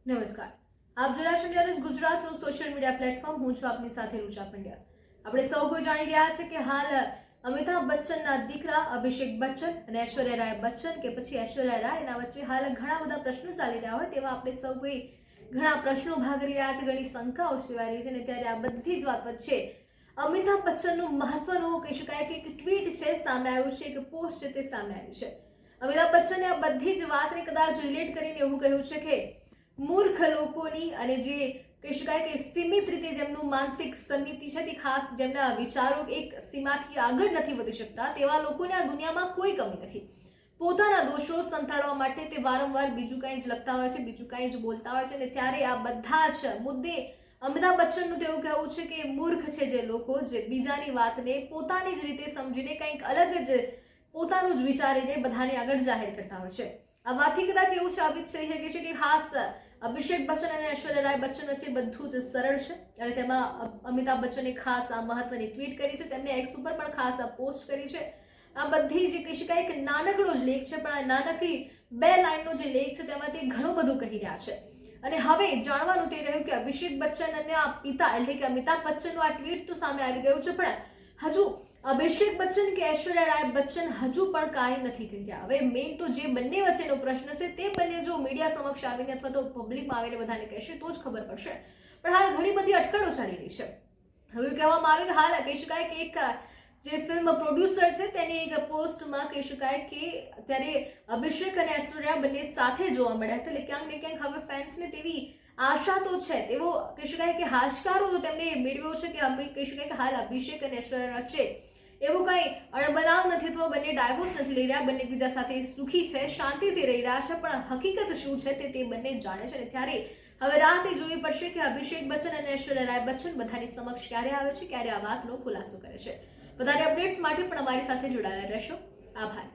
નમસ્કાર, આપ જોઈ રહ્યા છો ઇન્ડિયા ન્યૂઝ ગુજરાતનું સોશિયલ મીડિયા પ્લેટફોર્મ. હું છું આપની સાથે રુચા પંડ્યા. આપણે સૌ કોઈ જાણી રહ્યા છે કે હાલ અમિતાભ બચ્ચનના દીકરા અભિષેક બચ્ચન અને ઐશ્વર્યા રાય બચ્ચન કે પછી ઐશ્વર્યા રાય એના વચ્ચે હાલ ઘણા બધા પ્રશ્નો ચાલી રહ્યા હોય તેવા આપણે સૌ કોઈ ઘણા પ્રશ્નો ઉભા કરી રહ્યા છે, ઘણી શંકાઓ સેવાઈ રહી છે અને ત્યારે આ બધી જ વાત વચ્ચે અમિતાભ બચ્ચનનું મહત્વનું કહી શકાય કે એક ટ્વીટ છે સામે આવ્યું છે, એક પોસ્ટ છે તે સામે આવી છે. અમિતાભ બચ્ચને આ બધી જ વાતને કદાચ રિલેટ કરીને એવું કહ્યું છે કે મૂર્ખ લોકોની અને જે કહી શકાય કે સીમિત રીતે જેમનું માનસિક સમિતિ છે તે ખાસ જેમના વિચારો એક સીમાથી આગળ નથી વધી શકતા તેવા લોકોને આ દુનિયામાં કોઈ કમી નથી. પોતાના દોષો સંતાડવા માટે તે વારંવાર બીજું કંઈ જ લખતા હોય છે, બીજું કંઈ જ બોલતા હોય છે અને ત્યારે આ બધા જ મુદ્દે અમિતાભ બચ્ચનનું તો એવું કહેવું છે કે મૂર્ખ છે જે લોકો જે બીજાની વાતને પોતાની જ રીતે સમજીને કંઈક અલગ જ પોતાનું જ વિચારીને બધાને આગળ જાહેર કરતા હોય છે. આ વાતથી કદાચ એવું સાબિત થઈ શકે છે કે ખાસ અભિષેક બચ્ચન અને ઐશ્વર્યા રાય બચ્ચન વચ્ચે બધું જ સરળ છે અને તેમાં અમિતાભ બચ્ચને ખાસ આ મહત્વની ટ્વીટ કરી છે, તેમને એક્સ ઉપર પણ ખાસ આ પોસ્ટ કરી છે. આ બધી જે કહી શકાય કે નાનકડો જ લેખ છે, પણ આ નાનકડી 2 લાઈનનો જે લેખ છે તેમાં તે ઘણું બધું કહી રહ્યા છે. અને હવે જાણવાનું તે રહ્યું કે અભિષેક બચ્ચન અને આ પિતા એટલે કે અમિતાભ બચ્ચનનું આ ટ્વીટ તો સામે આવી ગયું છે, પણ હજુ અભિષેક બચ્ચન કે ઐશ્વર્યા રાય બચ્ચન હજુ પણ કાંઈ નથી કહી રહ્યા. હવે મેઇન તો જે બંને વચ્ચેનો પ્રશ્ન છે તે બંને જો મીડિયા સમક્ષ આવીને અથવા તો પબ્લિકમાં આવીને બધાને કહેશે તો જ ખબર પડશે. પણ હાલ ઘણી બધી અટકળો ચાલી રહી છે. હવે કહેવામાં આવે કે હાલ કહી શકાય કે એક જે ફિલ્મ પ્રોડ્યુસર છે તેની એક પોસ્ટમાં કહી શકાય કે અત્યારે અભિષેક અને ઐશ્વર્યા બંને સાથે જોવા મળ્યા હતા. એટલે ક્યાંક ને ક્યાંક હવે ફેન્સને તેવી આશા તો છે, તેવો કહી શકાય કે હાશકારો તો તેમને મેળવ્યો છે કે અમે કહી શકાય કે હાલ અભિષેક અને ઐશ્વર્યા વચ્ચે એવું કંઈ અણબનાવ નથી થતો, બંને ડાયવોર્સ નથી લઈ રહ્યા, બંને બીજા સાથે સુખી છે, શાંતિથી રહી રહ્યા છે. પણ હકીકત શું છે તે બંને જાણે છે અને ત્યારે હવે રાહ જોવી પડશે કે અભિષેક બચ્ચન અને ઐશ્વર્યા રાય બચ્ચન બધાની સમક્ષ ક્યારે આવે છે, ક્યારે આ વાતનો ખુલાસો કરે છે. વધારે અપડેટ્સ માટે પણ અમારી સાથે જોડાયેલા રહેશો. આભાર.